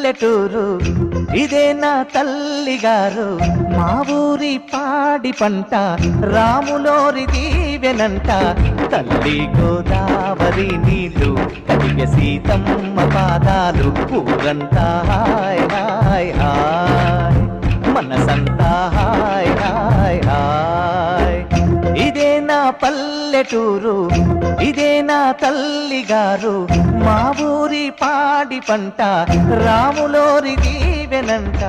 పల్లెటూరు ఇదే నా తల్లిగారు మా ఊరి పాడి పంట రాములోరి దీవెనంట తల్లి గోదావరి నీళ్ళు కలిగే సీతమ్మ పాదాలు ఊరంతా హాయ్ హాయ్ హాయ్ మనసంతా హాయ్ హాయ్ హాయ్ ఇదే నా పల్లెటూరు ఇదే నా తల్లిగారు మా ఊరి పాడి పంట రాములోరి దీవెనంట.